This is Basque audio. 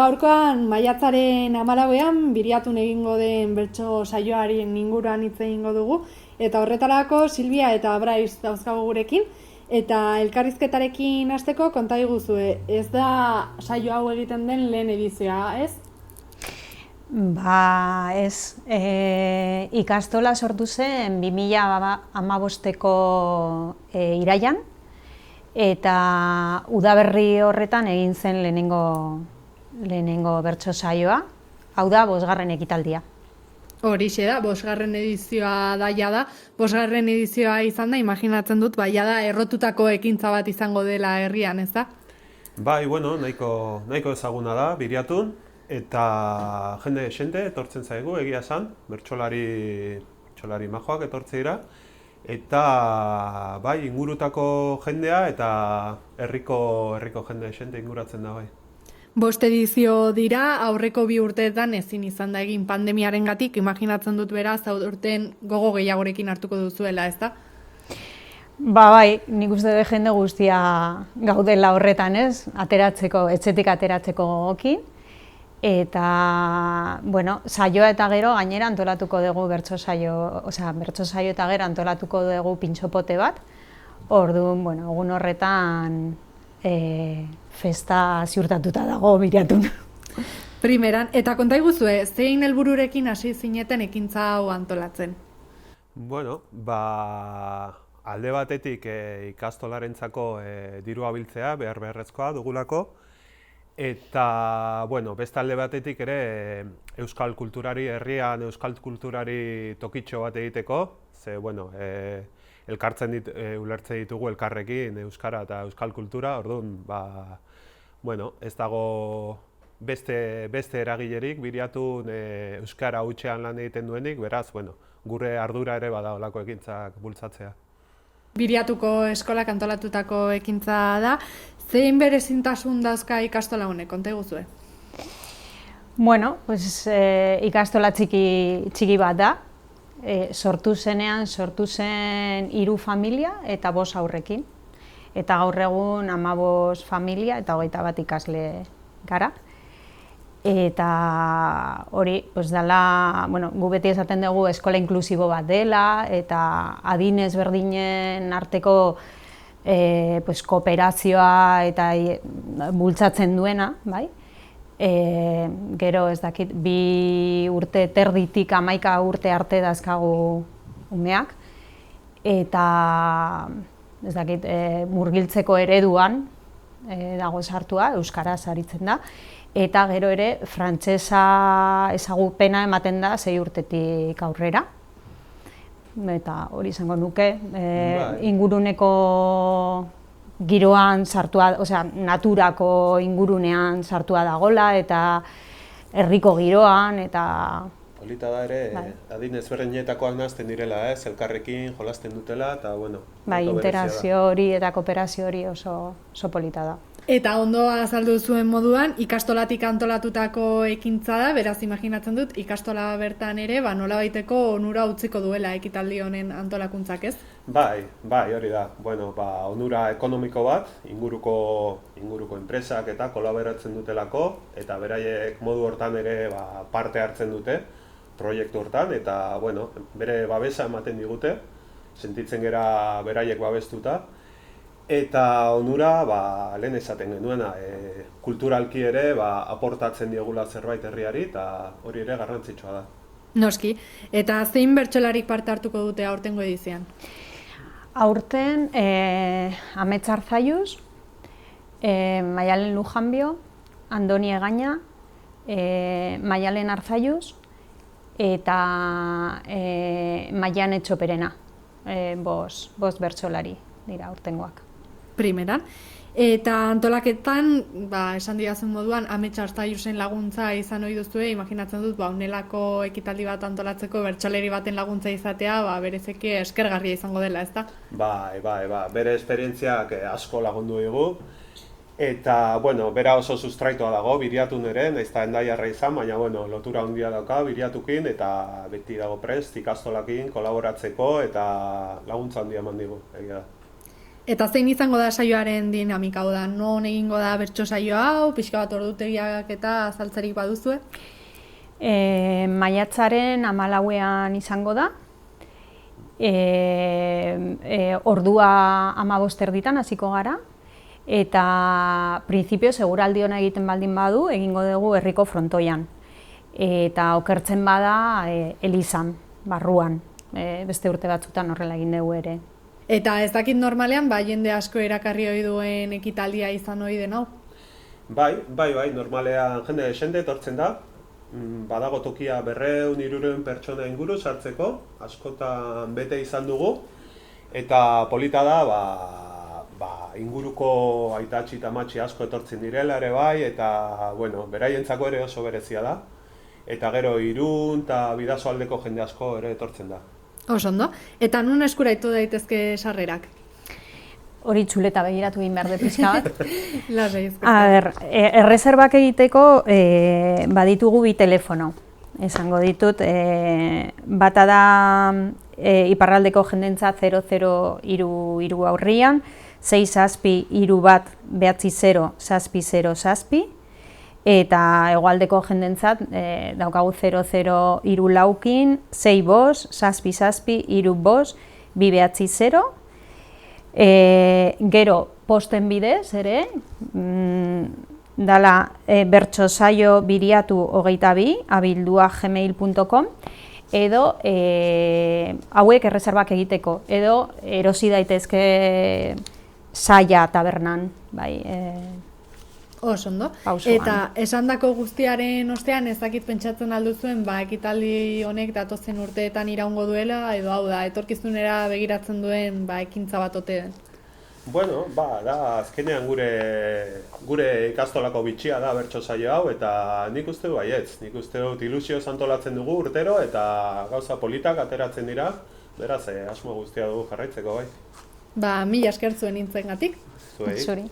Gaurkoan maiatzaren 14ean Biriatun egingo den bertso saioaren inguruan hitz egingo dugu, eta horretarako Silvia eta Brais dauzkagu gurekin, eta elkarrizketarekin hasteko konta iguzue, ez da saio hau egiten den lehen edizioa, ez? Ba, ez. Ikastola sortu zen 2015ko iraian, eta udaberri horretan egin zen lehenengo bertso saioa, hau da 5. ekitaldia. Horixe da, 5. edizioa da jada, 5. edizioa izan da, imaginatzen dut, jada errotutako ekintza bat izango dela herrian, ez da? Bai, bueno, nahiko ezaguna da, Biriatun, eta jende etortzen zaigu, egia esan, bertsolari majoak etortze dira, eta bai, ingurutako jendea eta herriko jende inguratzen da bai. 5 edizio dira, aurreko 2 urteetan ezin izan da egin pandemiarengatik, imaginatzen dut beraz, aurten gogo gehiagorekin hartuko duzuela, ez da? Ba bai, nik uste dut jende guztia gaudela horretan, ez? Etxetik ateratzeko gogokin. Eta, bueno, saioa eta gero gainera antolatuko dugu bertso saio eta gero antolatuko dugu pintxopote bat. Orduan, bueno, egun horretan festa ziurtatuta dago Biriatun. Primeran, eta konta iguzue, zein helbururekin hasi zineten ekintza hau antolatzen? Bueno, alde batetik ikastolarentzako dirua biltzea beharrezkoa dugulako, eta, bueno, beste alde batetik ere euskal kulturari, herrian euskal kulturari tokitxo bat egiteko, ze, bueno, ulertze ditugu elkarrekin euskara eta euskal kultura, orduan, bueno, ez dago beste eragilerik Biriatun euskara hutsean lan egiten duenik, beraz, bueno, gure ardura ere bada holako ekintzak bultzatzea. Biriatuko eskolak antolatutako ekintza da, zein berezintasun dauzka ikastola honek, konta iguzue? Bueno, pues, ikastola txiki bat da. Sortu zen 3 familia eta 5 haurrekin. Eta gaur egun 15 familia eta 21 ikasle gara. Eta hori, pues dela, bueno, gu beti esaten dugu eskola inklusibo bat dela, eta adin ezberdinen arteko kooperazioa eta bultzatzen duena, bai? Gero ez dakit, 2 urte terditik 11 urte arte dazkagu umeak, eta ez dakit, murgiltzeko ereduan dago sartua, euskaraz aritzen da, eta gero ere frantsesa ezagupena ematen da 6 urtetik aurrera. Eta hori izango nuke, inguruneko giroan sartua, osea, naturako ingurunean sartua dagola eta herriko giroan eta polita da ere, adin ezberdinetakoak nahazten direla, elkarrekin jolasten dutela eta, bueno, bai, interakzio hori eta kooperazio hori oso polita da. Eta ondo azaldu zuen moduan, ikastolatik antolatutako ekintza da, beraz imaginatzen dut, ikastola bertan ere, nolabaiteko onura utziko duela ekitaldi honen antolakuntzak, ez? Bai, hori da. Bueno, onura ekonomiko bat, inguruko enpresak eta kolaboratzen dutelako, eta beraiek modu hortan ere parte hartzen dute proiektu hortan, eta, bueno, bere babesa ematen digute, sentitzen gera beraiek babestuta. Eta onura, lehen esaten genuena, kulturalki ere aportatzen diegula zerbait herriari, eta hori ere garrantzitsua da. Noski, eta zein bertsolarik parte hartuko dute aurtengo edizian? Aurten, Amets Arzalluz, Maialen Lujanbio, Andoni Egaña, Maialen Arzalluz, eta Maian Etxoperena, 5 bertsolari dira aurtengoak. Primeran. Eta antolaketan, esan didazun moduan, Amets Arzaiusen laguntza izan ohi duzue, imaginatzen dut, honelako ekitaldi bat antolatzeko bertsoleri baten laguntza izatea, bereziki eskergarria izango dela, ezta? Bai, bere esperientziak asko lagundu digu. Eta, bera oso sustraitua dago, Biriatun ere, nahiz eta Hendaiarra izan, baina, lotura handia dauka Biriatukin, eta beti dago prest, ikastolakin, kolaboratzeko, eta laguntza handia eman digu, egia da. Eta zein izango da saioaren dinamika, da, non egingo da bertso saio hau, pixka bat ordutegiak eta azaltzerik baduzue? Maiatzaren 14ean izango da, ordua 15 hasiko gara, eta printzipio seguraldi ona egiten baldin badu, egingo dugu herriko frontoian. Eta okertzen bada elizan, barruan, beste urte batzutan horrela egin dugu ere. Eta ez dakit normalean, jende asko erakarri ohi duen ekitaldia izan ohi den hau? Bai, normalean jende etortzen da. Badago tokia 200-300 pertsona inguru sartzeko, askotan bete izan dugu. Eta polita da, inguruko aitatxi eta amatxi asko etortzen direla ere bai, eta, beraientzako ere oso berezia da. Eta gero Irun eta Bidasoaldeko jende asko ere etortzen da. Oso ondo. Eta nun eskuratu daitezke sarrerak? Hori txuleta begiratu egin behar de pixka bat. Lasai, erreserbak egiteko baditugu 2 telefono. Esango ditut, bata da iparraldeko jendentzat 0033 aurrian, 6-7-3-1-9-0-7-0-7, eta hegoaldeko jendentzat daukagu 0034 laukin, 6-5-7-3-2-2-0, gero posten bidez ere, dala bertso saio biriatu 22@gmail.com, edo hauek erreserbak egiteko, edo erosi daitezke saia tabernan, bai. Oso ondo. Pausoan. Eta esandako guztiaren ostean ez dakit pentsatzen alduzuen ekitaldi honek datozen urteetan iraungo duela, edo hau da, etorkizunera begiratzen duen ekintza bat ote den. Da, azkenean gure ikastolako bitxia da bertso saio hau, eta nik uste du baietz. Nik uste dut ilusioz antolatzen dugu urtero, eta gauza politak ateratzen dira, beraz, asmo guztia dugu jarraitzeko bai. Mila esker zuen nintzengatik. Zuei. Zuri.